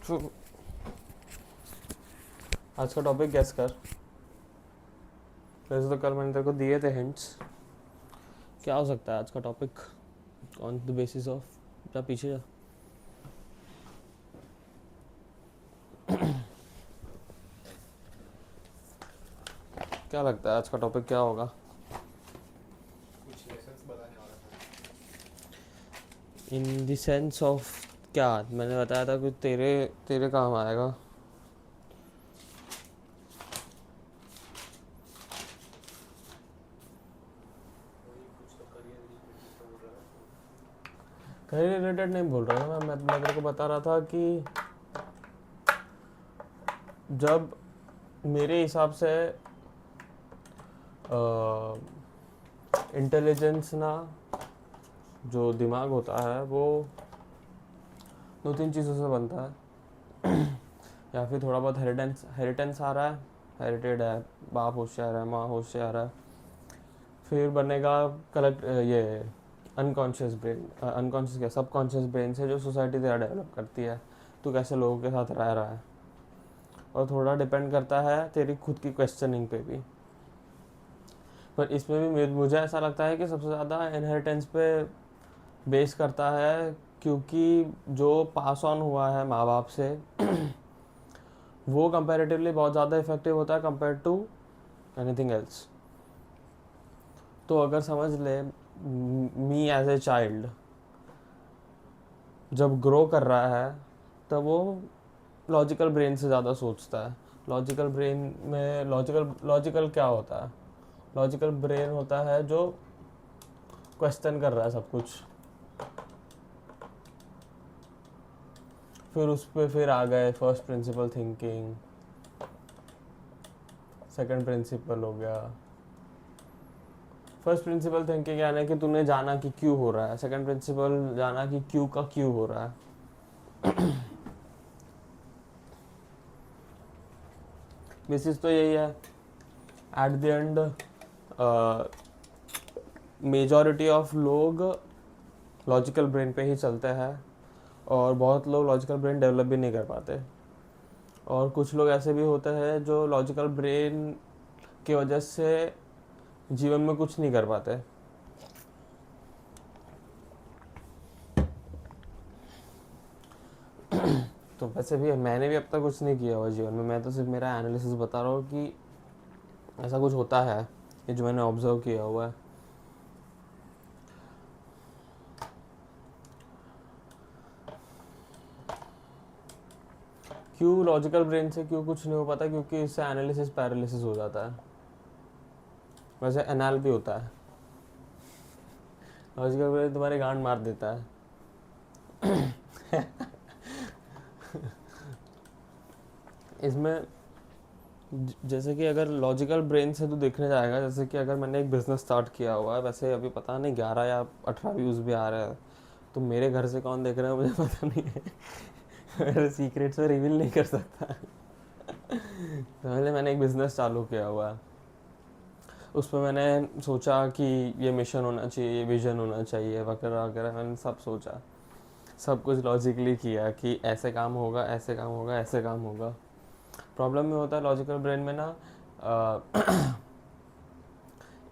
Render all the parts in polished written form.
तो आज का टॉपिक गेस कर। वैसे तो कल मैंने तेरे को दिए थे हिंट्स। क्या हो सकता है आज का topic? On the basis of, जा पीछे जा। क्या लगता है आज का टॉपिक क्या होगा? कुछ लेसन्स बताने वाला था। इन द सेंस ऑफ क्या? मैंने बताया था कि तेरे तेरे काम आएगा। वही कुछ तो करियर रिलेटेड कुछ तो बोल रहा था तो। करियर रिलेटेड नहीं बोल रहा था मैं तेरे को बता रहा था कि जब मेरे हिसाब से इंटेलिजेंस ना, जो दिमाग होता है वो दो तीन चीज़ों से बनता है। या फिर थोड़ा बहुत हेरिटेंस आ रहा है, हेरिटेड है, बाप होशियार है, माँ होशियार है। फिर बनेगा कलेक्ट ये अनकॉन्शियस ब्रेन, अनकॉन्शियस क्या, सबकॉन्शियस ब्रेन से जो सोसाइटी तेरा डेवलप करती है, तू कैसे लोगों के साथ रह रहा है। और थोड़ा डिपेंड करता है तेरी खुद की क्वेश्चनिंग पे भी। पर इसमें भी मुझे ऐसा लगता है कि सबसे ज़्यादा इनहेरिटेंस पे बेस करता है, क्योंकि जो पास ऑन हुआ है माँ बाप से वो कंपैरेटिवली बहुत ज़्यादा इफेक्टिव होता है कंपेयर टू एनीथिंग एल्स। तो अगर समझ ले, मी एज ए चाइल्ड जब ग्रो कर रहा है तब वो लॉजिकल ब्रेन से ज़्यादा सोचता है। लॉजिकल ब्रेन में लॉजिकल क्या होता है? लॉजिकल ब्रेन होता है जो क्वेश्चन कर रहा है सब कुछ। फिर उस पर फिर आ गए first principle thinking, second principle हो गया। फर्स्ट प्रिंसिपल थिंकिंग यानी कि तूने जाना कि क्यों हो रहा है, सेकंड प्रिंसिपल जाना कि क्यों का क्यों हो रहा है। बेसिस तो यही है at the end. Majority of लोग लॉजिकल ब्रेन पे ही चलते हैं, और बहुत लोग लॉजिकल ब्रेन डेवलप भी नहीं कर पाते। और कुछ लोग ऐसे भी होते हैं जो लॉजिकल ब्रेन की वजह से जीवन में कुछ नहीं कर पाते। तो वैसे भी मैंने भी अब तक कुछ नहीं किया हुआ जीवन में, मैं तो सिर्फ मेरा एनालिसिस बता रहा हूँ कि ऐसा कुछ होता है, ये जो मैंने ऑब्जर्व किया हुआ है। क्यों लॉजिकल ब्रेन से क्यों कुछ नहीं हो पाता? क्योंकि इससे एनालिसिस पैरालिसिस हो जाता है। वैसे एनाल भी होता है, लॉजिकल ब्रेन तुम्हारी गांड मार देता है। इसमें जैसे कि अगर लॉजिकल ब्रेन से तू देखने जाएगा, जैसे कि अगर मैंने एक बिजनेस स्टार्ट किया हुआ है, वैसे अभी पता नहीं 11 या 18 व्यूज़ भी आ रहे हैं, तो मेरे घर से कौन देख रहा है मुझे पता नहीं है। मेरे सीक्रेट्स में रिवील नहीं कर सकता। पहले मैंने एक बिज़नेस चालू किया हुआ है, उस पर मैंने सोचा कि ये मिशन होना चाहिए, ये विजन होना चाहिए, वगैरह वगैरह, मैंने सब सोचा, सब कुछ लॉजिकली किया कि ऐसे काम होगा, ऐसे काम होगा, ऐसे काम होगा। प्रॉब्लम में होता है लॉजिकल ब्रेन में ना,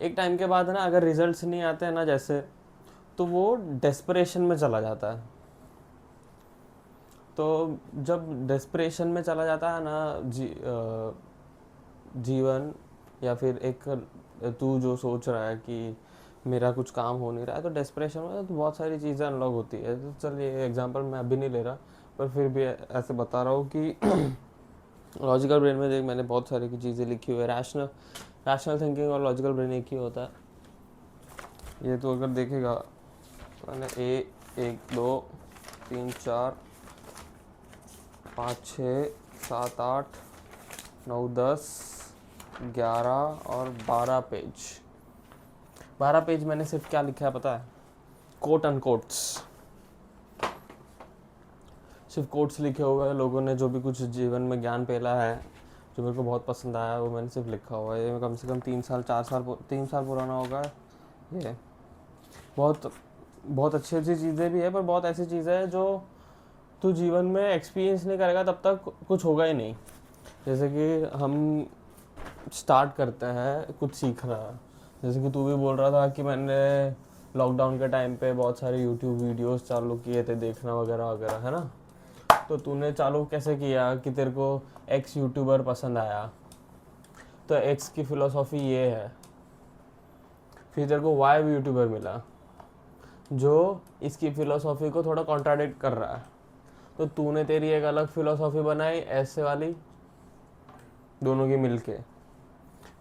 एक टाइम के बाद ना अगर रिजल्ट्स नहीं आते हैं ना जैसे, तो वो डेस्परेशन में चला जाता है। तो जब डेस्परेशन में चला जाता है ना जीवन, या फिर एक तू जो सोच रहा है कि मेरा कुछ काम हो नहीं रहा है, तो डेस्परेशन में तो बहुत सारी चीज़ें अनलॉक होती है। तो चल ये एग्जांपल मैं अभी नहीं ले रहा, पर फिर भी ऐसे बता रहा हूँ कि लॉजिकल ब्रेन में देख मैंने बहुत सारी की चीज़ें लिखी हुई है। रैशनल थिंकिंग और लॉजिकल ब्रेन एक ही होता है। ये तो अगर देखेगा तो मैंने एक दो तीन चार 5 6 7 8 9 10 11 और 12 पेज मैंने सिर्फ क्या लिखा है पता है? Quote and quotes. सिर्फ कोट्स लिखे हुए हैं, लोगों ने जो भी कुछ जीवन में ज्ञान पेला है जो मेरे को बहुत पसंद आया, वो मैंने सिर्फ लिखा हुआ है। ये कम से कम 3 साल पुराना होगा ये। बहुत बहुत अच्छी अच्छी चीज़ें भी है, पर बहुत ऐसी चीज़ें हैं जो तू जीवन में एक्सपीरियंस नहीं करेगा तब तक कुछ होगा ही नहीं। जैसे कि हम स्टार्ट करते हैं कुछ सीखना, जैसे कि तू भी बोल रहा था कि मैंने लॉकडाउन के टाइम पे बहुत सारे यूट्यूब वीडियोस चालू किए थे देखना वगैरह वगैरह, है ना। तो तूने चालू कैसे किया कि तेरे को एक्स यूट्यूबर पसंद आया, तो एक्स की फिलोसॉफी ये है। फिर तेरे को वाई यूट्यूबर मिला जो इसकी फिलोसॉफी को थोड़ा कॉन्ट्राडिक्ट कर रहा है, तो तूने तेरी एक अलग फिलोसॉफी बनाई ऐसे वाली, दोनों की मिलके।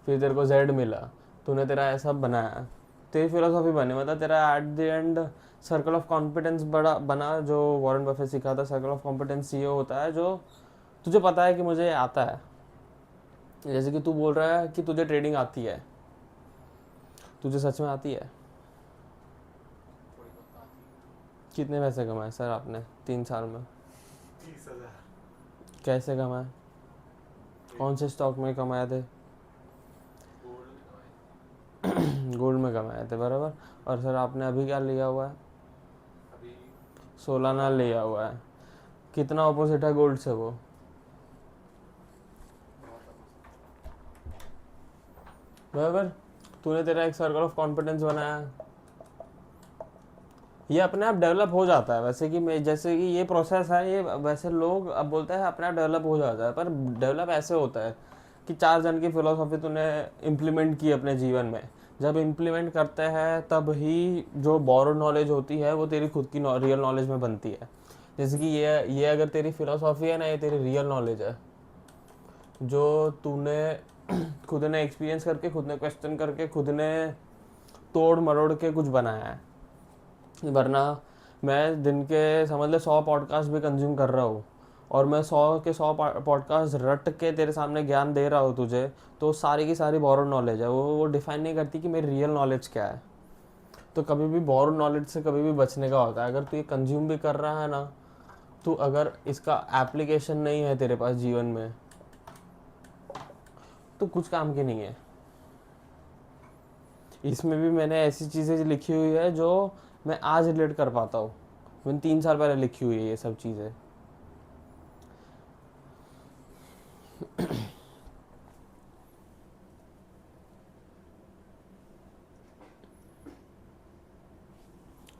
फिर तेरे को जेड मिला, तूने तेरा ऐसा बनाया, तेरी फिलोसॉफी बनी, मतलब तेरा at the end circle of competence बड़ा बना, जो वॉरेन बफेट सिखाता। सर्कल ऑफ कॉम्पिटेंस ये होता है जो तुझे पता है कि मुझे आता है। जैसे कि तू बोल रहा है कि तुझे ट्रेडिंग आती है, तुझे सच में आती है? थोड़ी बहुत आती है। कितने पैसे कमाए सर आपने 3 साल में? 30,000। कैसे कमाए? कौन से स्टॉक में कमाए थे? गोल्ड में कमाए। गोल्ड में कमाए थे, बराबर। और सर आपने अभी क्या लिया हुआ है? अभी सोलाना लिया हुआ है। कितना ऑपोजिट है गोल्ड से वो? बहुत अपोजिट। बराबर। तूने तेरा एक सर्कल ऑफ कॉन्फिडेंस बनाया, ये अपने आप डेवलप हो जाता है। वैसे कि मैं, जैसे कि ये प्रोसेस है, ये वैसे लोग अब बोलते हैं अपने आप डेवलप हो जाता है, पर डेवलप ऐसे होता है कि 4 जन की फिलोसॉफी तूने इम्प्लीमेंट की अपने जीवन में। जब इम्प्लीमेंट करते हैं तब ही जो बोरो नॉलेज होती है वो तेरी खुद की रियल नॉलेज में बनती है। जैसे कि ये अगर तेरी फिलोसॉफी है ना, ये तेरी रियल नॉलेज है, जो तूने खुद ने एक्सपीरियंस करके, खुद ने क्वेश्चन करके, खुद ने तोड़ मरोड़ के कुछ बनाया है। वरना मैं दिन के समझ ले 100 पॉडकास्ट भी कंज्यूम कर रहा हूँ, और मैं 100 के 100 पॉडकास्ट रट के तेरे सामने ज्ञान दे रहा हूँ तुझे, तो सारी की सारी बोरो नॉलेज है। वो डिफाइन नहीं करती कि मेरी रियल नॉलेज क्या है। तो कभी भी बोरो नॉलेज से कभी भी बचने का होता है। अगर तू ये कंज्यूम भी कर रहा है ना, तो अगर इसका एप्लीकेशन नहीं है तेरे पास जीवन में, तो कुछ काम की नहीं है। इसमें भी मैंने ऐसी चीज़ें लिखी हुई है जो मैं आज रिलेट कर पाता हूँ। मैंने 3 साल पहले लिखी हुई है ये सब चीज़ें।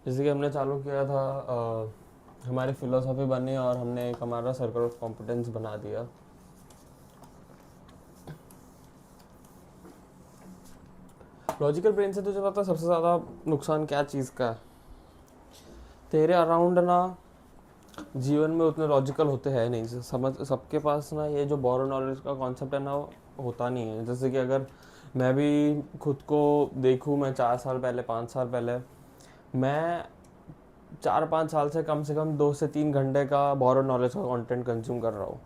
जैसे कि हमने चालू किया था, हमारी फिलोसॉफी बनी और हमने एक हमारा सर्कल ऑफ कॉम्पिटेंस बना दिया। लॉजिकल ब्रेन से तुझे पता सबसे ज़्यादा नुकसान क्या चीज़ का है? तेरे अराउंड ना जीवन में उतने लॉजिकल होते हैं नहीं, समझ सबके पास ना ये जो बोरो नॉलेज का कॉन्सेप्ट है ना, वो होता नहीं है। जैसे कि अगर मैं भी खुद को देखूँ, मैं 4 साल पहले, 5 साल पहले, मैं 4-5 साल से कम 2 से 3 घंटे का बोरो नॉलेज का कंटेंट कंज्यूम कर रहा हूँ।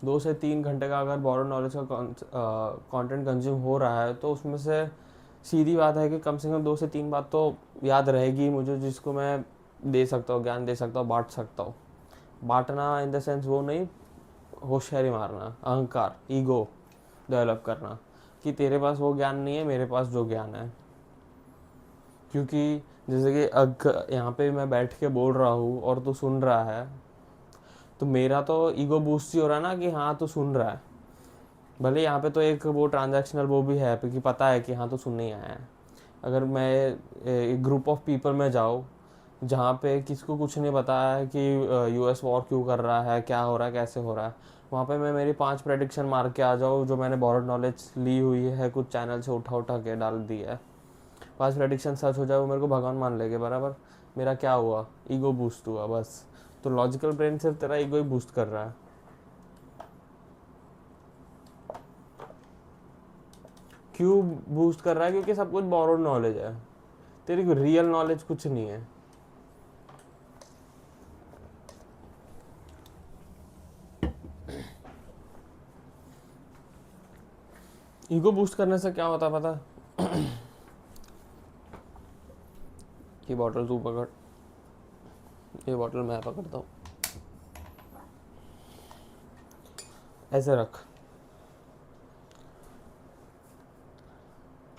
2 से 3 घंटे का अगर बोरो नॉलेज का कंटेंट कंज्यूम हो रहा है, तो उसमें से सीधी बात है कि कम से कम 2 से 3 बात तो याद रहेगी मुझे, जिसको मैं दे सकता हूँ, ज्ञान दे सकता हूँ, बांट सकता हूँ। बांटना इन द सेंस वो नहीं, होशियारी मारना, अहंकार, ईगो डेवलप करना कि तेरे पास वो ज्ञान नहीं है, मेरे पास जो ज्ञान है। क्योंकि जैसे कि अगर यहाँ पे मैं बैठ के बोल रहा हूँ और तू सुन रहा है, तो मेरा तो ईगो बूस्ट ही हो रहा है ना कि हाँ तू सुन रहा है। भले यहाँ पे तो एक वो ट्रांजैक्शनल वो भी है कि पता है कि हाँ तू सुनने ही आया है। अगर मैं एक ग्रुप ऑफ पीपल में जाऊँ जहाँ पे किसको कुछ नहीं पता है कि यूएस वॉर क्यों कर रहा है, क्या हो रहा है, कैसे हो रहा है, वहाँ पे मैं मेरी 5 प्रेडिक्शन मार के आ जाऊँ जो मैंने बोरोड नॉलेज ली हुई है, कुछ चैनल से उठा उठा के डाल दी है, 5 प्रेडिक्शन सच हो जाए, वो मेरे को भगवान मान लेंगे, बराबर। मेरा क्या हुआ? ईगो बूस्ट हुआ बस। तो लॉजिकल ब्रेन सिर्फ तेरा ईगो ही बूस्ट कर रहा है। क्यों बूस्ट कर रहा है? क्योंकि सब कुछ बोरोड नॉलेज है, तेरी रियल नॉलेज कुछ नहीं है। ईगो बूस्ट करने से क्या होता है पता है? ये बॉटल तू पकड़, ये बॉटल मैं पकड़ता हूँ, ऐसे रख,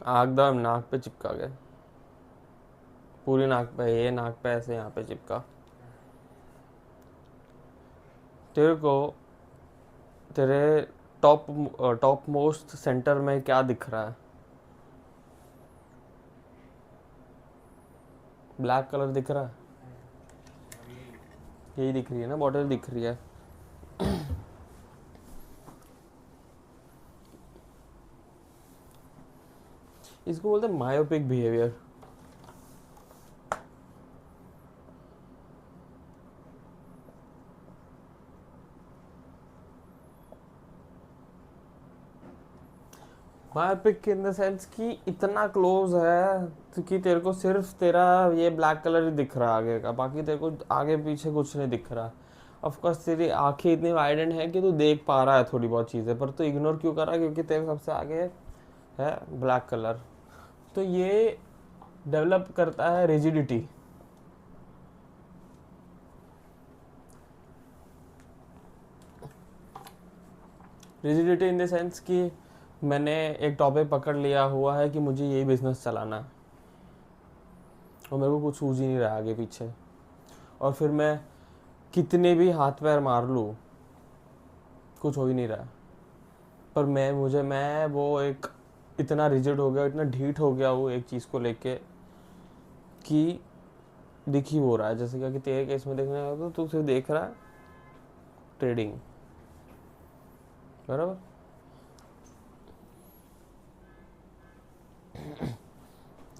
एकदम नाक पे चिपका गया, पूरी नाक पे, ये नाक पे ऐसे यहाँ पे चिपका। तेरे को तेरे टॉप टॉप मोस्ट सेंटर में क्या दिख रहा है? ब्लैक कलर दिख रहा है? अभी यही दिख रही है ना, बॉटल दिख रही है। इसको बोलते हैं myopic behaviour. Myopic in the sense कि इतना क्लोज है कि तेरे को सिर्फ तेरा ये ब्लैक कलर ही दिख रहा है आगे का, बाकी तेरे को आगे पीछे कुछ नहीं दिख रहा। ऑफ कोर्स तेरी आंखें इतनी वाइडेंड है कि तू देख पा रहा है थोड़ी बहुत चीज़ें, पर तू इग्नोर क्यों कर रहा है? क्योंकि तेरे सबसे आगे है ब्लैक कलर। तो ये डेवलप करता है rigidity. Rigidity in the sense कि मैंने एक टॉपिक पकड़ लिया हुआ है कि मुझे यही बिजनेस चलाना है और मेरे को कुछ सूझ ही नहीं रहा आगे पीछे, और फिर मैं कितने भी हाथ पैर मार लूँ कुछ हो ही नहीं रहा। पर मैं वो एक इतना रिजिड हो गया, इतना ढीठ हो गया हूँ एक चीज़ को लेके कि दिख ही वो रहा है। जैसे कि तेरे केस में देखने लगा तो तू सिर्फ देख रहा है ट्रेडिंग, बराबर।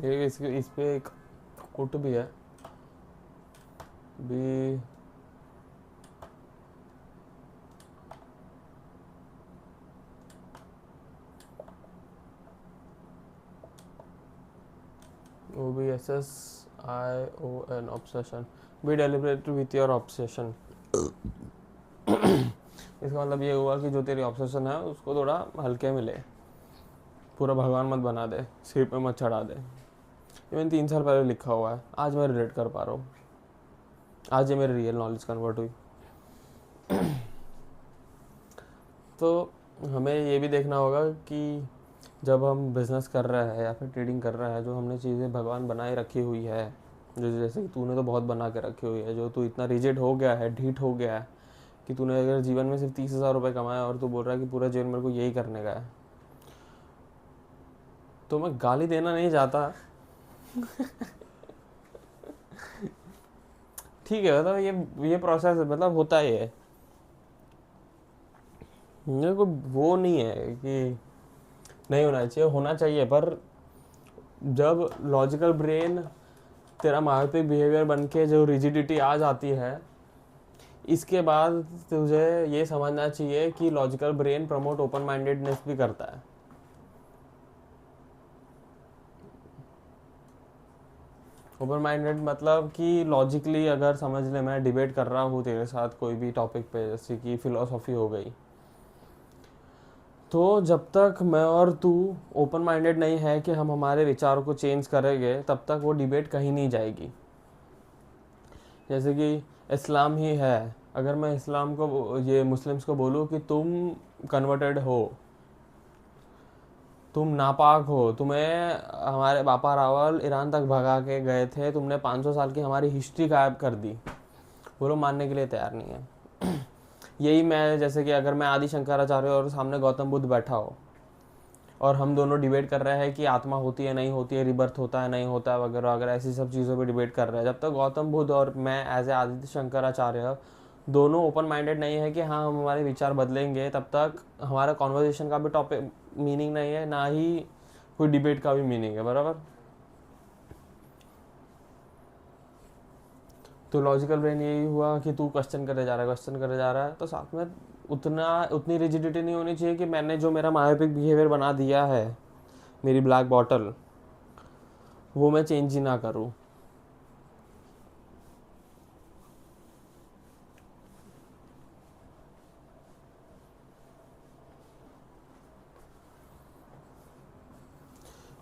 ये इस पे एक कोट भी है भी, OBSSION obsession, be deliberate with your obsession. इसका मतलब ये हुआ कि जो तेरी ऑब्सेशन है उसको थोड़ा हल्के में ले, पूरा भगवान मत बना दे, सिर पे मत चढ़ा दे। ये मैंने 3 साल पहले लिखा हुआ है, आज मैं रिलेट कर पा रहा हूँ, आज ये मेरी रियल नॉलेज कन्वर्ट हुई। तो हमें ये भी देखना होगा कि जब हम बिज़नेस कर रहे हैं या फिर ट्रेडिंग कर रहे हैं, जो हमने चीज़ें भगवान बनाए रखी हुई है, जो जैसे कि तूने तो बहुत बना के रखी हुई है, जो तू इतना रिजिड हो गया है, ढीठ हो गया है कि तूने अगर जीवन में सिर्फ 30,000 रुपये कमाया और तू बोल रहा है कि पूरा जीवन मेरे को यही करने का है, तो मैं गाली देना नहीं चाहता। ठीक है, मतलब ये प्रोसेस मतलब होता ही है। मेरे को वो नहीं है कि नहीं होना चाहिए, होना चाहिए, पर जब लॉजिकल ब्रेन तेरा मायोपिक बिहेवियर बन के जो रिजिडिटी आ जाती है, इसके बाद तुझे ये समझना चाहिए कि logical brain promote open mindedness भी करता है। ओपन माइंडेड मतलब कि लॉजिकली अगर समझ ले, मैं डिबेट कर रहा हूँ तेरे साथ कोई भी टॉपिक पे, जैसे कि फिलोसॉफी हो गई, तो जब तक मैं और तू ओपन माइंडेड नहीं है कि हम हमारे विचारों को चेंज करेंगे, तब तक वो डिबेट कहीं नहीं जाएगी। जैसे कि इस्लाम ही है, अगर मैं इस्लाम को, ये मुस्लिम्स को बोलूँ कि तुम कन्वर्टेड हो, तुम नापाक हो, तुम्हें हमारे बापा रावल ईरान तक भगा के गए थे, तुमने 500 साल की हमारी हिस्ट्री गायब कर दी, वो लोग मानने के लिए तैयार नहीं है। यही मैं, जैसे कि अगर मैं आदि शंकराचार्य और सामने गौतम बुद्ध बैठा हो और हम दोनों डिबेट कर रहे हैं कि आत्मा होती है नहीं होती है, रिबर्थ होता है नहीं होता है वगैरह वगैरह, ऐसी सब चीज़ों पे डिबेट कर रहे हैं, जब तक गौतम बुद्ध और मैं एज ए आदित्य शंकराचार्य दोनों ओपन माइंडेड नहीं है कि हाँ हम हमारे विचार बदलेंगे, तब तक हमारा कॉन्वर्जेशन का भी टॉपिक मीनिंग नहीं है, ना ही कोई डिबेट का भी मीनिंग है, बराबर। तो लॉजिकल ब्रेन यही हुआ कि तू क्वेश्चन करे जा रहा है, क्वेश्चन करे जा रहा है, तो साथ में उतनी रिजिडिटी नहीं होनी चाहिए कि मैंने जो मेरा मायोपिक बिहेवियर बना दिया है, मेरी ब्लैक बॉटल, वो मैं चेंज ही ना करूँ।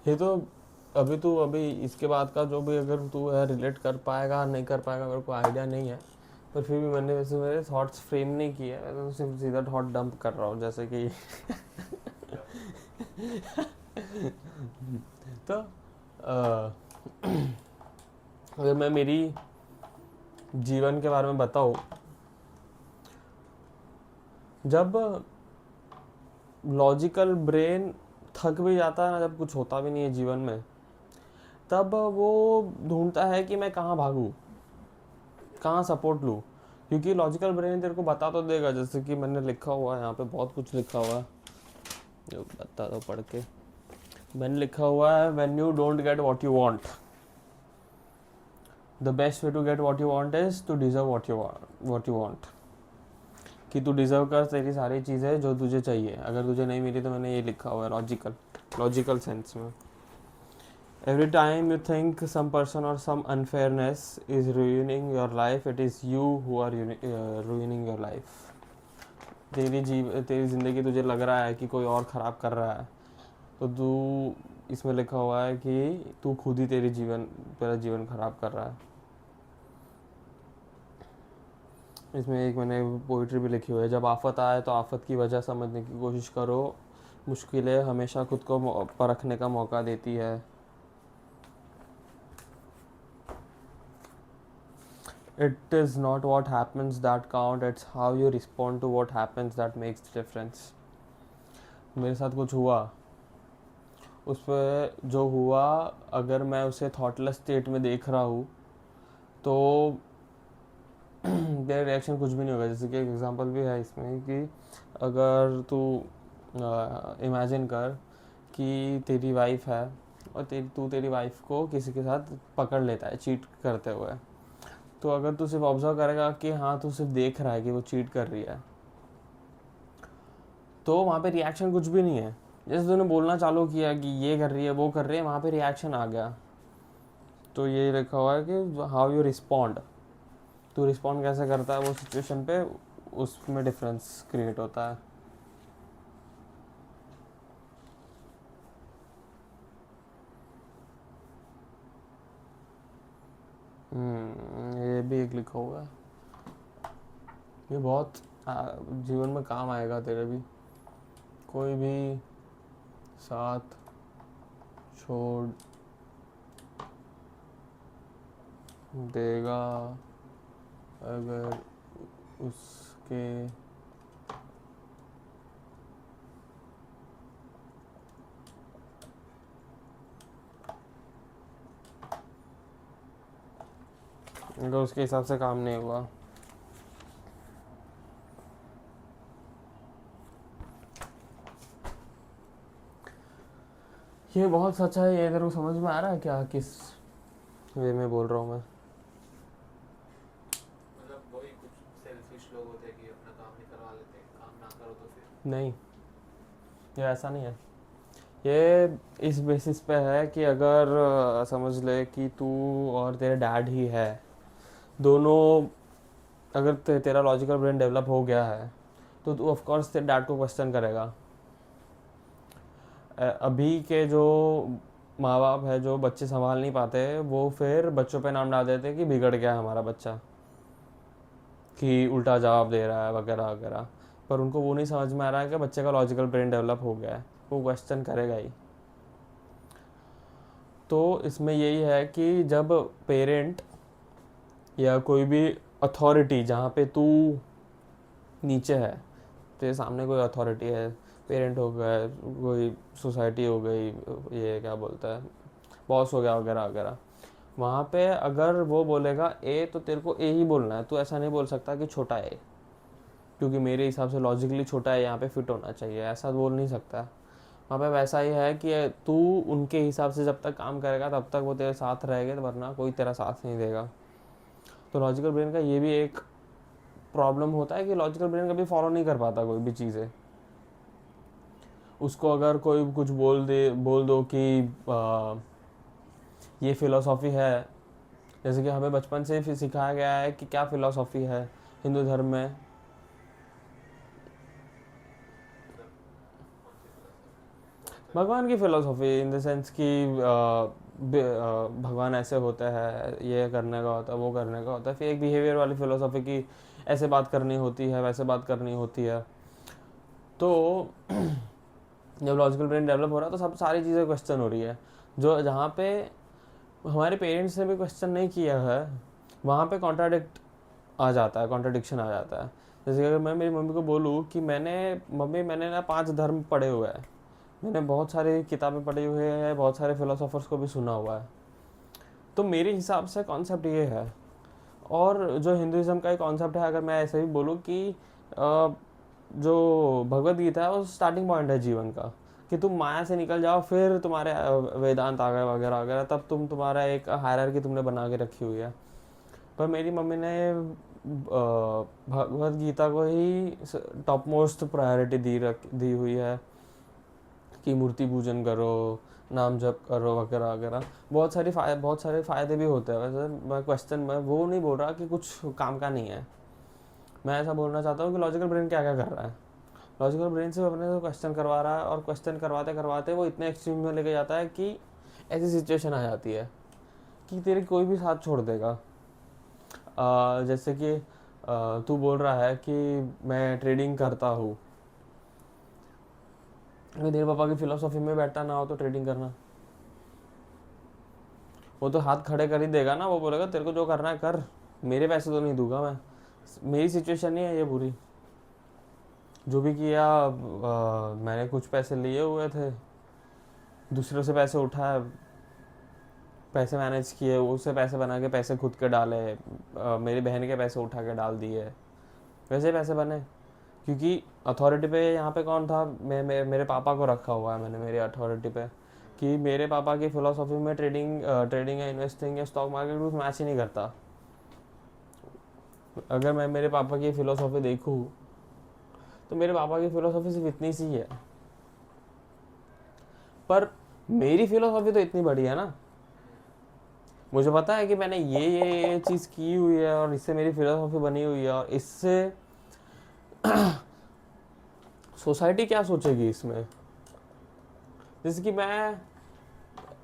ये तो अभी इसके बाद का जो भी अगर तू है रिलेट कर पाएगा नहीं कर पाएगा मेरे को आइडिया नहीं है, पर फिर भी मैंने वैसे मेरे थॉट्स फ्रेम नहीं किए, मैं तो सिर्फ सीधा थॉट डंप कर रहा हूँ, जैसे कि तो अगर मैं मेरी जीवन के बारे में बताऊँ जब लॉजिकल ब्रेन थक भी जाता है ना, जब कुछ होता भी नहीं है जीवन में, तब वो ढूंढता है कि मैं कहाँ भागूँ, कहाँ सपोर्ट लूँ। क्योंकि लॉजिकल ब्रेन तेरे को बता तो देगा, जैसे कि मैंने लिखा हुआ है यहाँ पे, बहुत कुछ लिखा हुआ है, जो बता दो पढ़ के। मैंने लिखा हुआ है, when you don't get what you want, the best way to get what you want is to deserve what you want. कि तू डिजर्व कर तेरी सारी चीज़ें जो तुझे चाहिए, अगर तुझे नहीं मिली तो मैंने ये लिखा हुआ है लॉजिकल सेंस में। Every time you think some person or some unfairness is ruining your life, it is you who are ruining your life. तेरी ज़िंदगी तुझे लग रहा है कि कोई और ख़राब कर रहा है, तो तू, इसमें लिखा हुआ है कि तू खुद ही तेरा जीवन ख़राब कर रहा है। इसमें एक मैंने पोइट्री भी लिखी हुई है, जब आफत आए तो आफत की वजह समझने की कोशिश करो, मुश्किलें हमेशा खुद को परखने का मौका देती है। It is not what happens that count, it's how you respond to what happens that makes the difference. मेरे साथ कुछ हुआ, उस पर जो हुआ, अगर मैं उसे थॉटलेस स्टेट में देख रहा हूँ तो तेरा रिएक्शन कुछ भी नहीं होगा। जैसे कि एक एग्जांपल भी है इसमें कि अगर तू इमेजिन कर कि तेरी वाइफ है और तू तेरी वाइफ को किसी के साथ पकड़ लेता है चीट करते हुए, तो अगर तू सिर्फ ऑब्जर्व करेगा कि हाँ तू सिर्फ देख रहा है कि वो चीट कर रही है, तो वहाँ पे रिएक्शन कुछ भी नहीं है। जैसे तूने बोलना चालू किया कि ये कर रही है वो कर रही है, वहाँ पे रिएक्शन आ गया। तो ये लिखा हुआ है कि हाउ यू रिस्पॉन्ड, तू रिस्पॉन्ड कैसे करता है वो सिचुएशन पे, उसमें डिफरेंस क्रिएट होता है। ये भी एक लिखा हुआ है, ये बहुत जीवन में काम आएगा तेरे भी। कोई भी साथ छोड़ देगा अगर उसके हिसाब से काम नहीं हुआ। ये बहुत सच है। ये तेरे को समझ में आ रहा है क्या, किस वे में बोल रहा हूँ मैं? मतलब वही कुछ सेल्फिश लोग होते हैं कि अपना काम नहीं करवा लेते, काम ना करो तो फिर नहीं, ये ऐसा नहीं है। ये इस बेसिस पे है कि अगर समझ ले कि तू और तेरे डैड ही है, दोनों, अगर तेरा लॉजिकल ब्रेन डेवलप हो गया है तो तू ऑफ कोर्स तेरे डैड को क्वेश्चन करेगा। अभी के जो माँ बाप है जो बच्चे संभाल नहीं पाते, वो फिर बच्चों पे नाम डाल देते हैं कि बिगड़ गया हमारा बच्चा, कि उल्टा जवाब दे रहा है वगैरह वगैरह। पर उनको वो नहीं समझ में आ रहा है कि बच्चे का लॉजिकल ब्रेन डेवलप हो गया है, वो क्वेश्चन करेगा ही। तो इसमें यही है कि जब पेरेंट या कोई भी अथॉरिटी, जहाँ पे तू नीचे है, तेरे सामने कोई अथॉरिटी है, पेरेंट हो गया, कोई सोसाइटी हो गई, ये क्या बोलता है, बॉस हो गया वगैरह वगैरह, वहाँ पे अगर वो बोलेगा ए तो तेरे को ए ही बोलना है। तू ऐसा नहीं बोल सकता कि छोटा ए, क्योंकि मेरे हिसाब से लॉजिकली छोटा है यहाँ पे फिट होना चाहिए, ऐसा बोल नहीं सकता। वहाँ पे वैसा ही है कि तू उनके हिसाब से जब तक काम करेगा तब तक वो तेरे साथ रहेंगे, वरना कोई तेरा साथ नहीं देगा। तो लॉजिकल ब्रेन का ये भी एक प्रॉब्लम होता है कि लॉजिकल ब्रेन कभी फॉलो नहीं कर पाता कोई भी चीज़ें। उसको अगर कोई कुछ बोल दो कि ये फिलॉसफी है, जैसे कि हमें बचपन से ही सिखाया गया है कि क्या फिलॉसफी है हिंदू धर्म में। भगवान की फिलॉसफी इन द सेंस कि भगवान ऐसे होता है, ये करने का होता है, वो करने का होता है। फिर एक बिहेवियर वाली फिलॉसफी की ऐसे बात करनी होती है, वैसे बात करनी होती है। तो जब लॉजिकल ब्रेन डेवलप हो रहा है तो सब सारी चीज़ें क्वेश्चन हो रही है, जो जहाँ पे हमारे पेरेंट्स ने भी क्वेश्चन नहीं किया है, वहाँ पे कॉन्ट्राडिक्शन आ जाता है। जैसे कि अगर मैं मेरी मम्मी को बोलूँ कि मैंने ना 5 धर्म पढ़े हुए हैं, मैंने बहुत सारी किताबें पढ़ी हुई है, बहुत सारे फिलोसोफर्स को भी सुना हुआ है, तो मेरे हिसाब से कॉन्सेप्ट ये है। और जो हिंदुज़म का एक कॉन्सेप्ट है, अगर मैं ऐसे भी बोलूँ कि जो भगवत गीता है वो स्टार्टिंग पॉइंट है जीवन का, कि तुम माया से निकल जाओ, फिर तुम्हारे वेदांत आ गए वगैरह वगैरह, तब तुम्हारा एक हायरार्की तुमने बना के रखी हुई है। पर मेरी मम्मी ने भगवत गीता को ही टॉप मोस्ट प्रायोरिटी दी हुई है कि मूर्ति पूजन करो, नाम जप करो वगैरह वगैरह। बहुत सारे फ़ायदे भी होते हैं। वैसे मैं वो नहीं बोल रहा कि कुछ काम का नहीं है, मैं ऐसा बोलना चाहता हूँ कि लॉजिकल ब्रेन क्या क्या कर रहा है। लॉजिकल ब्रेन से अपने को क्वेश्चन करवा रहा है, और क्वेश्चन करवाते करवाते वो इतने एक्सट्रीम में लेके जाता है कि ऐसी सिचुएशन आ जाती है कि तेरे कोई भी साथ छोड़ देगा। जैसे कि तू बोल रहा है कि मैं ट्रेडिंग करता हूँ, अगर तेरे पापा की फिलोसॉफी में बैठा ना हो तो ट्रेडिंग करना, वो तो हाथ खड़े कर ही देगा ना। वो बोलेगा तेरे को जो करना है कर, मेरे पैसे तो नहीं दूंगा मैं, मेरी सिचुएशन नहीं है ये पूरी। जो भी किया मैंने कुछ पैसे लिए हुए थे, दूसरों से पैसे उठाए, पैसे मैनेज किए, उससे पैसे बना के पैसे खुद के डाले, मेरी बहन के पैसे उठा के डाल दिए, वैसे पैसे बने। क्योंकि अथॉरिटी पे यहाँ पे कौन था, मेरे पापा को रखा हुआ है मैंने मेरी अथॉरिटी पे, कि मेरे पापा की फिलोसॉफी में ट्रेडिंग या इन्वेस्टिंग या स्टॉक मार्केट कुछ मैच ही नहीं करता। अगर मैं मेरे पापा की फिलोसॉफी देखूँ तो मेरे पापा की फिलोसॉफी सिर्फ इतनी सी है, पर मेरी फिलोसॉफी तो इतनी बड़ी है ना। मुझे पता है कि मैंने ये चीज़ की हुई है, और इससे मेरी फिलोसॉफी बनी हुई है, और इससे सोसाइटी क्या सोचेगी इसमें। जैसे कि मैं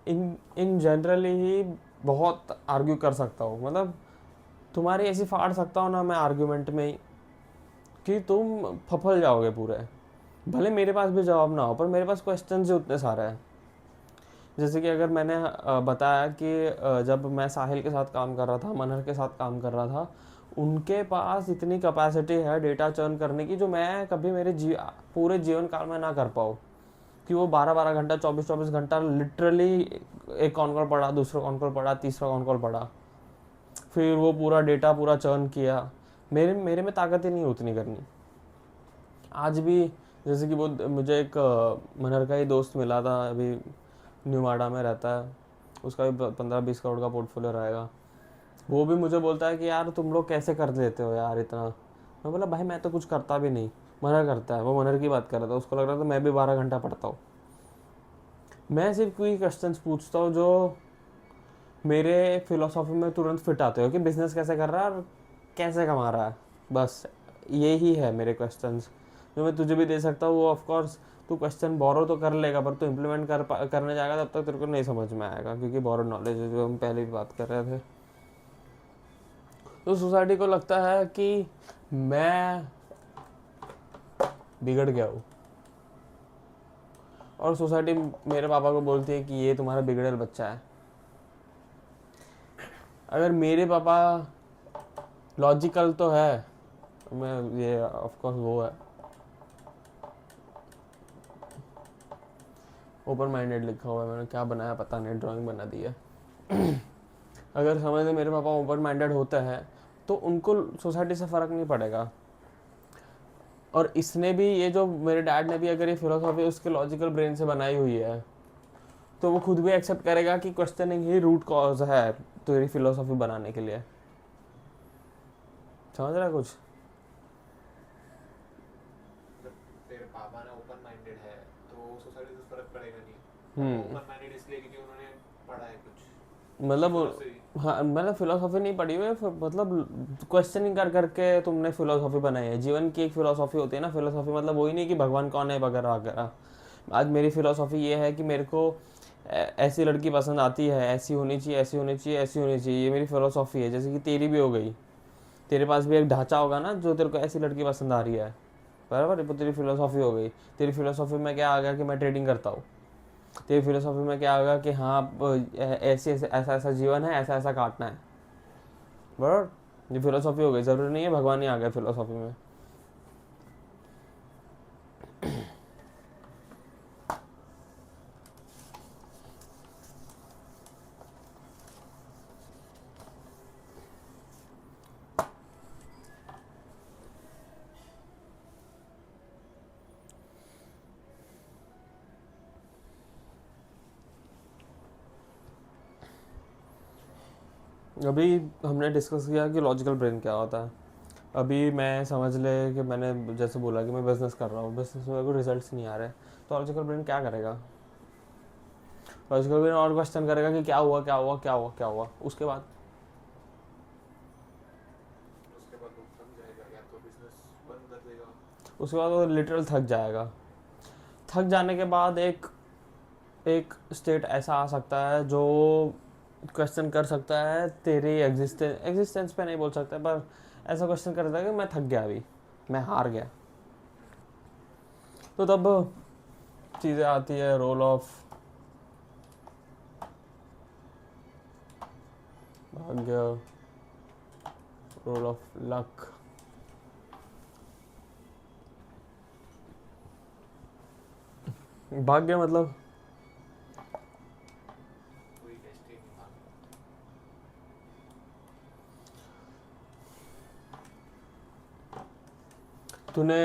इन जनरली ही बहुत आर्ग्यू कर सकता हूँ, मतलब तुम्हारी ऐसी फाड़ सकता हूँ ना मैं आर्ग्यूमेंट में ही, कि तुम फफल जाओगे पूरे। भले मेरे पास भी जवाब ना हो, पर मेरे पास क्वेश्चन ही उतने सारे हैं। जैसे कि अगर मैंने बताया कि जब मैं साहिल के साथ काम कर रहा था, मनहर के साथ काम कर रहा था, उनके पास इतनी कैपेसिटी है डेटा चर्न करने की, जो मैं कभी पूरे जीवन काल में ना कर पाऊँ। कि वो 12-12 घंटा, 24-24 घंटा लिटरली एक कॉन कॉल पढ़ा, दूसरा कॉन कॉल पढ़ा, तीसरा कॉन कॉल पढ़ा, फिर वो पूरा डेटा पूरा चर्न किया। मेरे में ताकत ही नहीं उतनी करनी। आज भी जैसे कि वो मुझे एक मनहर का ही दोस्त मिला था, अभी न्यू माडा में रहता है, उसका भी 15-20 करोड़ का पोर्टफोलियो रहेगा। वो भी मुझे बोलता है कि यार तुम लोग कैसे कर लेते हो यार इतना। मैं बोला भाई मैं तो कुछ करता भी नहीं, मनहर करता है। वो मनहर की बात कर रहा था, उसको लग रहा था मैं भी 12 घंटा पढ़ता हूँ। मैं सिर्फ कोई क्वेश्चंस पूछता हूँ जो मेरे फिलोसॉफी में तुरंत फिट आते हो, कि बिजनेस कैसे कर रहा है और कैसे कमा रहा है, बस यही है मेरे क्वेश्चंस जो मैं तुझे भी दे सकता हूँ। वो ऑफकोर्स तू क्वेश्चन बोरो तो कर लेगा, पर तू इम्प्लीमेंट करने जाएगा तब तक तेरे को नहीं समझ में आएगा, क्योंकि बोरो नॉलेज है, जो हम पहले भी बात कर रहे थे। तो सोसाइटी को लगता है कि मैं बिगड़ गया हूँ, और सोसाइटी मेरे पापा को बोलती है कि ये तुम्हारा बिगड़ेल बच्चा है। अगर मेरे पापा लॉजिकल तो है, मैं ये ऑफकोर्स वो है ओपन माइंडेड लिखा हुआ है, मैंने क्या बनाया पता नहीं, ड्राइंग बना दी है। अगर समझ मेरे पापा ओपन माइंडेड होते हैं तो उनको सोसाइटी से फ़र्क नहीं पड़ेगा। और इसने भी, ये जो मेरे डैड ने भी अगर ये फिलोसॉफी उसके लॉजिकल ब्रेन से बनाई हुई है, तो वो खुद भी एक्सेप्ट करेगा कि क्वेश्चनिंग ही रूट कॉज है तेरी फिलोसॉफी बनाने के लिए। समझ रहा है कुछ? तेरे पापा ना ओपन माइंडेड है तो सोसाइटी से फर्क पड़ेगा नहीं। ओपन माइंडेड इसलिए क्योंकि उन्होंने पढ़ा है कुछ, मतलब हाँ, मैंने फिलोसॉफी नहीं पढ़ी हुई है, मतलब क्वेश्चनिंग कर करके तुमने फिलोसॉफी बनाई है। जीवन की एक फिलोसॉफी होती है ना, फिलोसॉफी मतलब वही नहीं कि भगवान कौन है वगैरह वगैरह। आज मेरी फिलोसॉफी ये है कि मेरे को ऐसी लड़की पसंद आती है, ऐसी होनी चाहिए, ऐसी होनी चाहिए, ऐसी होनी चाहिए, ये मेरी फिलोसॉफी है। जैसे कि तेरी भी हो गई, तेरे पास भी एक ढांचा होगा ना, जो तेरे को ऐसी लड़की पसंद आ रही है, बराबर। वो तेरी फिलोसॉफी हो गई। तेरी फिलोसॉफी में क्या आ गया कि मैं ट्रेडिंग करता हूँ। तेरी फिलोसॉफी में क्या होगा कि हाँ ऐसे ऐसा ऐसा जीवन है, ऐसा ऐसा काटना है, बराबर। ये फिलोसॉफी हो गई, ज़रूरी नहीं है भगवान ही आ गया फिलोसॉफी में। अभी हमने डिस्कस किया कि लॉजिकल ब्रेन क्या होता है। अभी मैं समझ ले कि मैंने जैसे बोला कि मैं बिज़नेस कर रहा हूँ, बिज़नेस में मेरे को रिजल्ट्स नहीं आ रहे, तो लॉजिकल ब्रेन क्या करेगा? लॉजिकल ब्रेन और क्वेश्चन करेगा कि क्या हुआ क्या हुआ क्या हुआ क्या हुआ। उसके बाद उसके बाद वो थक जाएगा या तो बिजनेस बंद कर देगा। वो लिटरल थक जाएगा। थक जाने के बाद एक एक स्टेट ऐसा आ सकता है जो क्वेश्चन कर सकता है तेरी एग्जिस्टेंस पे नहीं बोल सकता, पर ऐसा क्वेश्चन कर सकता है कि मैं थक गया, अभी मैं हार गया। तो तब चीज़ें आती है, रोल ऑफ भाग्य, रोल ऑफ लक। भाग्य मतलब कोई डेस्टिनी भाग। तूने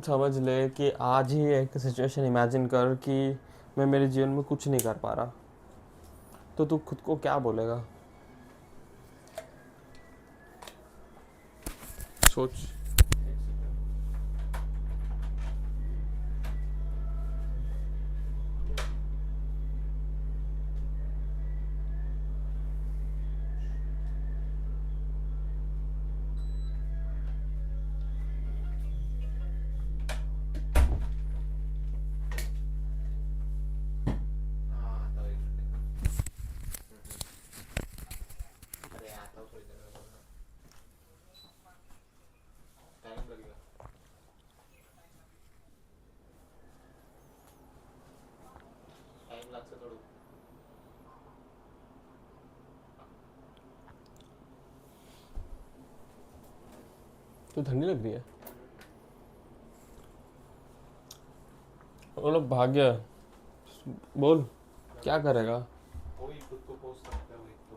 समझ ले कि आज ही एक सिचुएशन इमेजिन कर कि मैं मेरे जीवन में कुछ नहीं कर पा रहा, तो तू खुद को क्या बोलेगा? सोच। एक सेकंड। हाँ आता हूँ, एक मिनट। अरे आता हूँ थोड़ी देर में, बोलना टाइम लगेगा। टाइम लागશે થોડું। तो ठंडी लग रही है। बोलो भाग्य, बोल क्या करेगा? कोई खुद को कोस सकता है वो, एक तो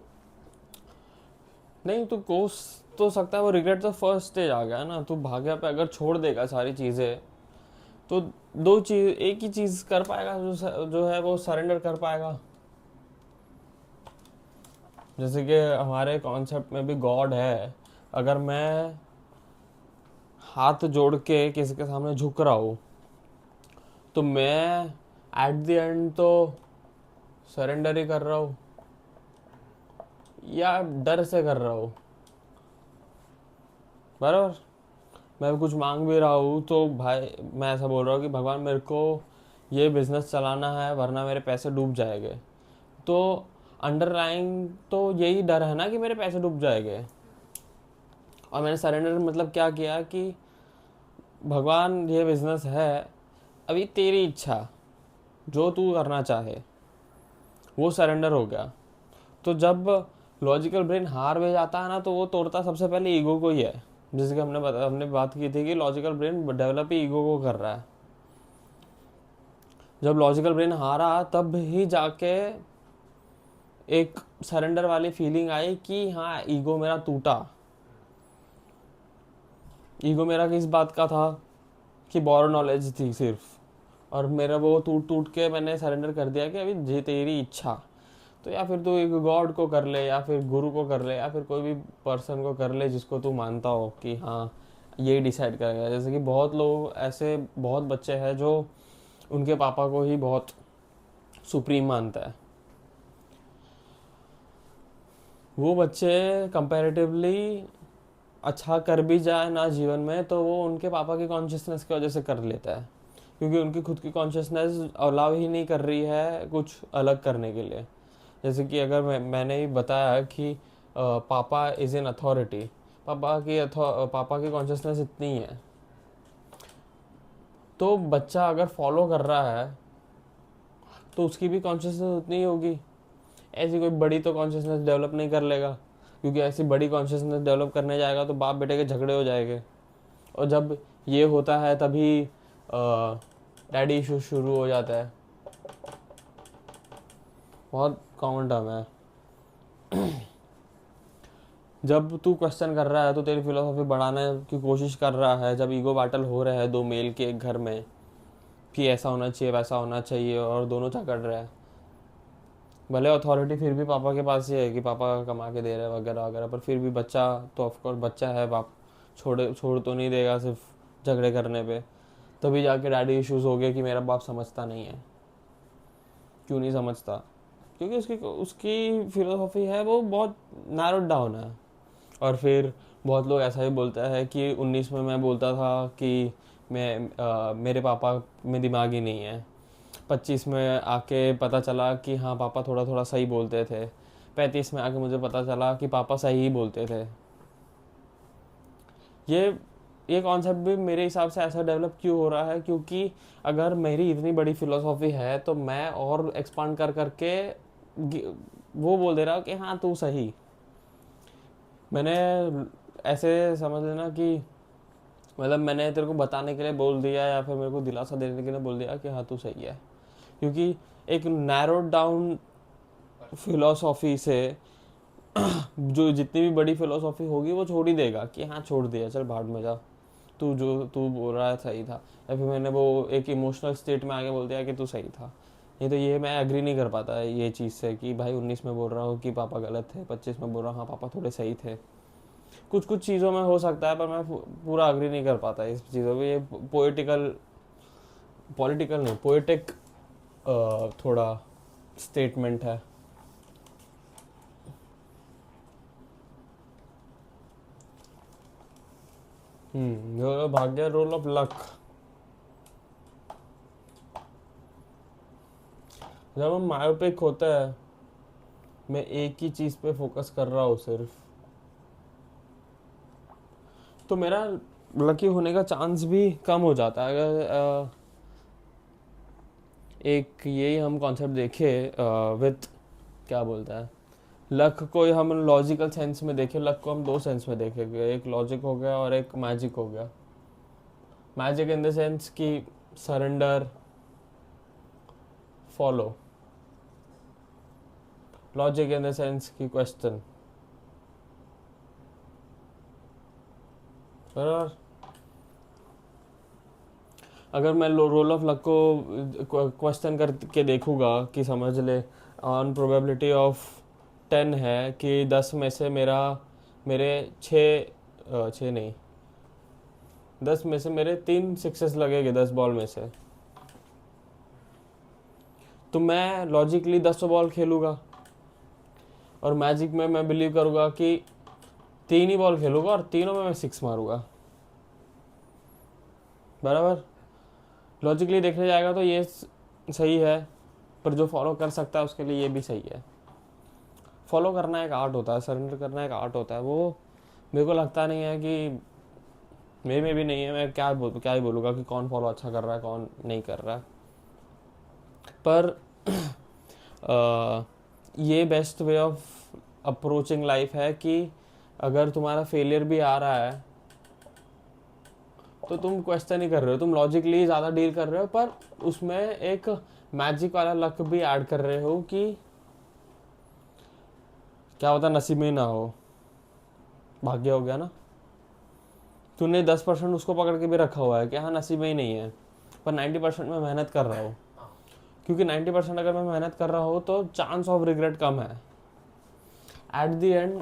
नहीं, तू कोस तो सकता है, वो रिग्रेट तो फर्स्ट स्टेज आ गया ना। तू भाग्य पे अगर छोड़ देगा सारी चीज़ें, तो दो चीज, एक ही चीज कर पाएगा जो है वो सरेंडर कर पाएगा। जैसे कि हमारे कॉन्सेप्ट में भी गॉड है। अगर मैं हाथ जोड़ के किसी के सामने झुक रहा हूँ, तो मैं एट द एंड तो सरेंडर ही कर रहा हूँ या डर से कर रहा हूँ, बराबर। मैं कुछ मांग भी रहा हूँ तो भाई मैं ऐसा बोल रहा हूँ कि भगवान मेरे को ये बिजनेस चलाना है वरना मेरे पैसे डूब जाएंगे। तो अंडरलाइंग तो यही डर है ना कि मेरे पैसे डूब जाएंगे। और मैंने सरेंडर मतलब क्या किया कि भगवान ये बिजनेस है, अभी तेरी इच्छा, जो तू करना चाहे, वो सरेंडर हो गया। तो जब लॉजिकल ब्रेन हार में जाता है ना, तो वो तोड़ता सबसे पहले ईगो को ही है। जैसे कि हमने बात की थी कि लॉजिकल ब्रेन डेवलप ही ईगो को कर रहा है। जब लॉजिकल ब्रेन हारा तब ही जाके एक सरेंडर वाली फीलिंग आई कि हाँ ईगो मेरा टूटा। ईगो मेरा किस बात का था कि बोरो नॉलेज थी सिर्फ, और मेरा वो टूट टूट के मैंने सरेंडर कर दिया कि अभी जे तेरी इच्छा। तो या फिर तू एक गॉड को कर ले या फिर गुरु को कर ले या फिर कोई भी पर्सन को कर ले जिसको तू मानता हो कि हाँ ये डिसाइड करेगा। जैसे कि बहुत लोग ऐसे, बहुत बच्चे हैं जो उनके पापा को ही बहुत सुप्रीम मानता है। वो बच्चे कंपैरेटिवली अच्छा कर भी जाए ना जीवन में, तो वो उनके पापा की कॉन्शियसनेस की वजह से कर लेता है, क्योंकि उनकी खुद की कॉन्शियसनेस अलाउ ही नहीं कर रही है कुछ अलग करने के लिए। जैसे कि अगर मैंने ही बताया कि पापा इज़ एन अथॉरिटी, पापा की कॉन्शियसनेस इतनी है, तो बच्चा अगर फॉलो कर रहा है तो उसकी भी कॉन्शियसनेस उतनी ही होगी। ऐसी कोई बड़ी तो कॉन्शियसनेस डेवलप नहीं कर लेगा, क्योंकि ऐसी बड़ी कॉन्शियसनेस डेवलप करने जाएगा तो बाप बेटे के झगड़े हो जाएंगे। और जब ये होता है तभी डैडी इशू शुरू हो जाता है। बहुत कॉमन टर्म है। जब तू क्वेश्चन कर रहा है तो तेरी फिलोसॉफी बढ़ाने की कोशिश कर रहा है, जब ईगो बैटल हो रहे हैं दो मेल के एक घर में कि ऐसा होना चाहिए वैसा होना चाहिए और दोनों झगड़ रहे हैं, भले अथॉरिटी फिर भी पापा के पास ही है कि पापा कमा के दे रहे हैं वगैरह वगैरह, पर फिर भी बच्चा तो ऑफकोर्स बच्चा है, बाप छोड़ तो नहीं देगा सिर्फ झगड़े करने पे। तभी जाके डैडी इश्यूज हो गए कि मेरा बाप समझता नहीं है। क्यों नहीं समझता? क्योंकि उसकी उसकी फिलोसॉफी है वो बहुत नैरोड डाउन है। और फिर बहुत लोग ऐसा भी बोलता है कि 19 में मैं बोलता था कि मेरे पापा में दिमाग ही नहीं है। 25 में आके पता चला कि हाँ पापा थोड़ा थोड़ा सही बोलते थे। 35 में आके मुझे पता चला कि पापा सही ही बोलते थे। ये ये कॉन्सेप्ट भी मेरे हिसाब से ऐसा डेवलप क्यों हो रहा है? क्योंकि अगर मेरी इतनी बड़ी फिलोसॉफी है तो मैं और एक्सपांड कर करके वो बोल दे रहा हूँ कि हाँ तू सही। मैंने ऐसे समझ लेना कि मतलब मैंने तेरे को बताने के लिए बोल दिया या फिर मेरे को दिलासा देने के लिए बोल दिया कि हाँ तू सही है। क्योंकि एक नैरोड डाउन फिलोसॉफी से जो जितनी भी बड़ी फिलोसॉफी होगी वो छोड़ ही देगा कि हाँ छोड़ दिया, चल भाड़ में जा, तू बोल रहा है सही था। या फिर मैंने वो एक इमोशनल स्टेट में आके बोल दिया कि तू सही था। नहीं तो ये मैं एग्री नहीं कर पाता है ये चीज़ से कि भाई 19 में बोल रहा हूँ कि पापा गलत थे, 25 में बोल रहा हूँ हाँ पापा थोड़े सही थे। कुछ कुछ चीज़ों में हो सकता है पर मैं पूरा अग्री नहीं कर पाता इस चीज़ों पे। ये पोइटिकल पॉलिटिकल नहीं, पोइटिक थोड़ा स्टेटमेंट है। भाग्य रोल ऑफ लक। जब हम मायोपिक होता है, मैं एक ही चीज़ पे फोकस कर रहा हूँ सिर्फ, तो मेरा लकी होने का चांस भी कम हो जाता है। अगर एक यही हम कॉन्सेप्ट देखें विथ क्या बोलता है लक को, हम लॉजिकल सेंस में देखें, लक को हम दो सेंस में देखेंगे, एक लॉजिक हो गया और एक मैजिक हो गया। मैजिक इन द सेंस कि surrender, follow. Logic in the sense की क्वेश्चन। बराबर। अगर मैं रोल ऑफ लक को क्वेश्चन करके देखूंगा कि समझ ले ऑन प्रोबेबिलिटी ऑफ 10 है कि 10 में से मेरे 6 नहीं, 10 में से मेरे 3 सिक्सेस लगेंगे 10 बॉल में से, तो मैं लॉजिकली 10 बॉल खेलूंगा। और मैजिक में मैं बिलीव करूंगा कि 3 ही बॉल खेलूंगा और तीनों में मैं 6 मारूंगा। बराबर। लॉजिकली देखने जाएगा तो ये सही है, पर जो फॉलो कर सकता है उसके लिए ये भी सही है। फॉलो करना एक आर्ट होता है, सरेंडर करना एक आर्ट होता है। वो मेरे को लगता नहीं है कि मेरे में भी नहीं है, मैं क्या ही बोलूँगा कि कौन फॉलो अच्छा कर रहा है कौन नहीं कर रहा है। पर ये best way of approaching life है कि अगर तुम्हारा फेलियर भी आ रहा है तो तुम क्वेश्चन ही कर रहे हो, तुम लॉजिकली ज़्यादा डील कर रहे हो, पर उसमें एक मैजिक वाला लक भी ऐड कर रहे हो कि क्या होता नसीब में ना हो, भाग्य हो गया ना। तूने 10% उसको पकड़ के भी रखा हुआ है कि हाँ नसीब में ही नहीं है, पर 90% में मेहनत कर रहा हूँ। क्योंकि 90% अगर मैं मेहनत कर रहा हूँ तो चांस ऑफ रिग्रेट कम है। एट द एंड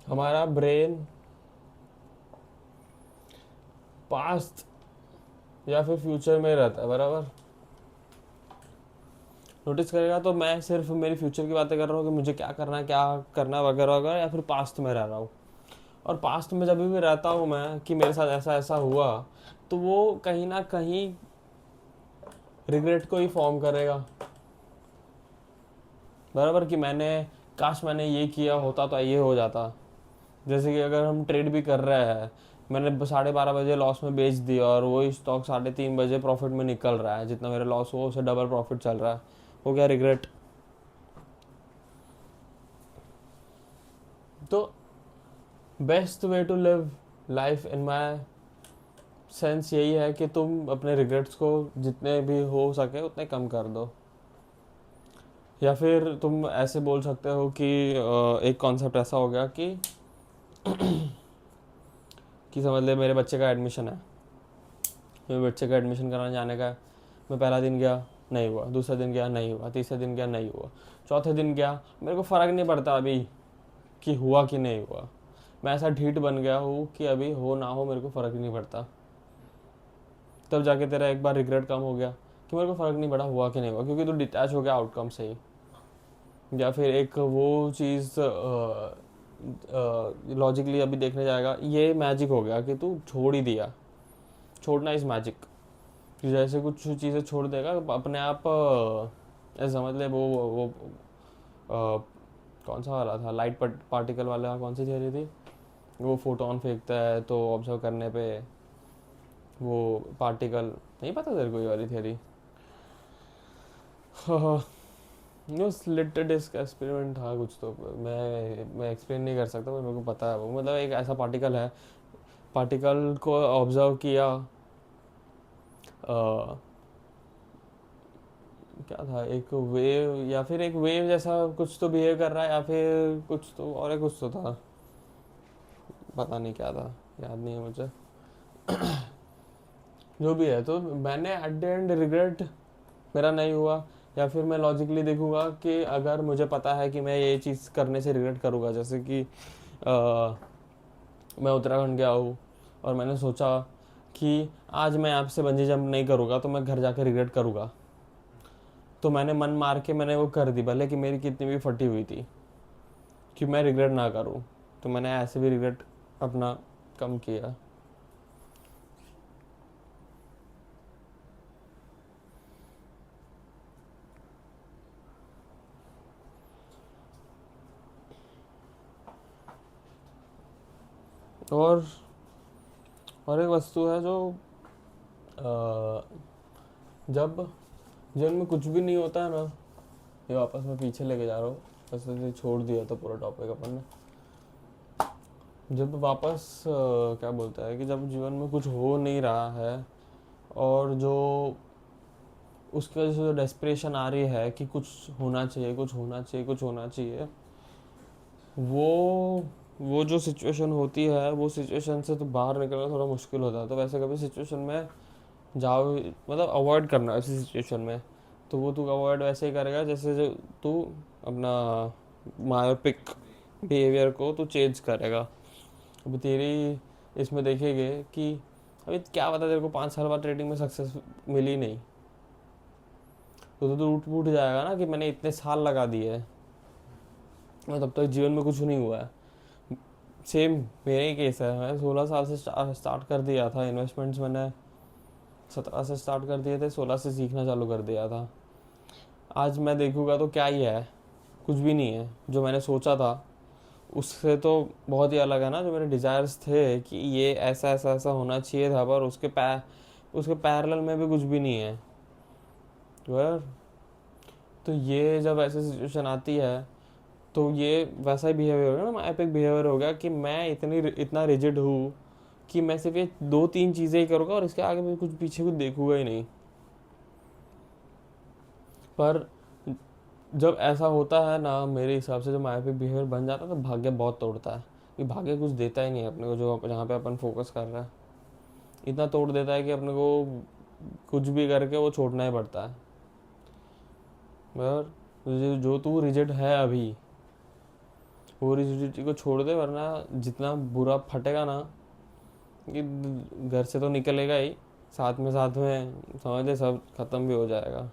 हमारा ब्रेन पास्ट या फिर फ्यूचर में रहता है। बराबर। नोटिस करेगा तो मैं सिर्फ मेरी फ्यूचर की बातें कर रहा हूँ कि मुझे क्या करना है वगैरह वगैरह, या फिर पास्ट में रह रहा हूँ। और पास्ट में जब भी रहता हूँ मैं कि मेरे साथ ऐसा ऐसा हुआ, तो वो कहीं ना कहीं रिग्रेट को ही फॉर्म करेगा। बराबर। कि काश मैंने ये किया होता तो ये हो जाता। जैसे कि अगर हम ट्रेड भी कर रहे हैं, मैंने 12:30 बजे लॉस में बेच दिया और वही स्टॉक 3:30 बजे प्रॉफिट में निकल रहा है, जितना मेरा लॉस हुआ उससे डबल प्रॉफिट चल रहा है, हो गया रिग्रेट। तो best way to live life in my sense यही है कि तुम अपने रिग्रेट्स को जितने भी हो सके उतने कम कर दो। या फिर तुम ऐसे बोल सकते हो कि एक कॉन्सेप्ट ऐसा हो गया कि समझ ले मेरे बच्चे का एडमिशन है, मेरे बच्चे का एडमिशन कराने जाने का है। मैं पहला दिन गया नहीं हुआ, दूसरा दिन गया नहीं हुआ, तीसरे दिन गया नहीं हुआ, चौथे दिन गया, मेरे को फ़र्क नहीं पड़ता अभी कि हुआ कि नहीं हुआ। मैं ऐसा ढीठ बन गया हूँ कि अभी हो ना हो मेरे को फ़र्क ही नहीं पड़ता। तब जाके तेरा एक बार रिग्रेट कम हो गया कि मेरे को फ़र्क नहीं पड़ा हुआ कि नहीं हुआ, क्योंकि तू डिटैच हो गया आउटकम से ही। या फिर एक वो चीज़ लॉजिकली अभी देखने जाएगा, ये मैजिक हो गया कि तू छोड़ ही दिया। छोड़ना इज़ मैजिक। जैसे कुछ चीज़ें छोड़ देगा अपने आप, ऐसे समझ ले वो कौन सा वाला था, लाइट पार्टिकल वाला, कौन सी थियरी थी, वो फोटोन फेंकता है तो ऑब्जर्व करने पे वो पार्टिकल, नहीं पता तेरे को ये वाली theory? No slit disc experiment था कुछ, तो मैं एक्सप्लेन नहीं कर सकता, पर मेरे को पता है वो, मतलब एक ऐसा पार्टिकल है, पार्टिकल को ऑब्जर्व किया, क्या था, एक वेव या फिर एक वेव जैसा कुछ तो बिहेव कर रहा है, या फिर कुछ तो और कुछ तो था, पता नहीं क्या था, याद नहीं है मुझे। जो भी है, तो मैंने एट द एंड रिग्रेट मेरा नहीं हुआ। या फिर मैं लॉजिकली देखूंगा कि अगर मुझे पता है कि मैं ये चीज़ करने से रिग्रेट करूँगा, जैसे कि मैं उत्तराखंड गया हूँ और मैंने सोचा कि आज मैं आपसे बंजी जंप नहीं करूँगा, तो मैं घर जाके रिग्रेट करूँगा, तो मैंने मन मार के मैंने वो कर दी, भले कि मेरी कितनी भी फटी हुई थी, कि मैं रिग्रेट ना करूँ। तो मैंने ऐसे भी रिग्रेट अपना कम किया। और एक वस्तु है जो जब जीवन में कुछ भी नहीं होता है ना, ये वापस मैं पीछे लेके जा रहा हूँ, बस ऐसे छोड़ दिया था पूरा टॉपिक अपन ने। जब वापस क्या बोलता है कि जब जीवन में कुछ हो नहीं रहा है और जो उसकी वजह से जो डेस्परेशन आ रही है कि कुछ होना चाहिए, कुछ होना चाहिए, कुछ होना चाहिए, वो जो सिचुएशन होती है, वो सिचुएशन से तो बाहर निकलना थोड़ा मुश्किल होता है। तो वैसे कभी सिचुएशन में जाओ, मतलब अवॉइड करना ऐसी सिचुएशन में, तो वो तू अवॉइड वैसे ही करेगा जैसे जो तू अपना मायोपिक बिहेवियर को तू चेंज करेगा। अभी तेरी इसमें देखेंगे कि अभी क्या पता तेरे को 5 साल बाद ट्रेडिंग में सक्सेस मिली नहीं, तो टूट फूट जाएगा ना कि मैंने इतने साल लगा दिए हैं और तब तक जीवन में कुछ नहीं हुआ है। सेम मेरे ही केस है, मैं 16 साल से स्टार्ट कर दिया था इन्वेस्टमेंट्स, मैंने 17 से स्टार्ट कर दिए थे, 16 से सीखना चालू कर दिया था। आज मैं देखूंगा तो क्या ही है, कुछ भी नहीं है। जो मैंने सोचा था उससे तो बहुत ही अलग है ना, जो मेरे डिज़ायर्स थे कि ये ऐसा ऐसा ऐसा होना चाहिए था, पर उसके पैरेलल में भी कुछ भी नहीं है। तो ये जब ऐसी सिचुएशन आती है तो ये वैसा ही बिहेवियर हो गया ना, एपिक बिहेवियर हो गया कि मैं इतना रिजिड हूँ कि मैं सिर्फ ये 2-3 चीज़ें ही करूँगा और इसके आगे मैं कुछ पीछे कुछ देखूंगा ही नहीं। पर जब ऐसा होता है ना, मेरे हिसाब से जब मायोपिक बिहेवियर बन जाता है तो भाग्य बहुत तोड़ता है, कि भाग्य कुछ देता ही नहीं है अपने को, जो जहाँ पे अपन फोकस कर रहे हैं इतना तोड़ देता है कि अपने को कुछ भी करके वो छोड़ना ही पड़ता है। मगर जो तू रिजिड है अभी, वो रिजिडिटी को छोड़ दे, वरना जितना बुरा फटेगा ना, कि घर से तो निकलेगा ही, साथ में समझ ले सब खत्म भी हो जाएगा।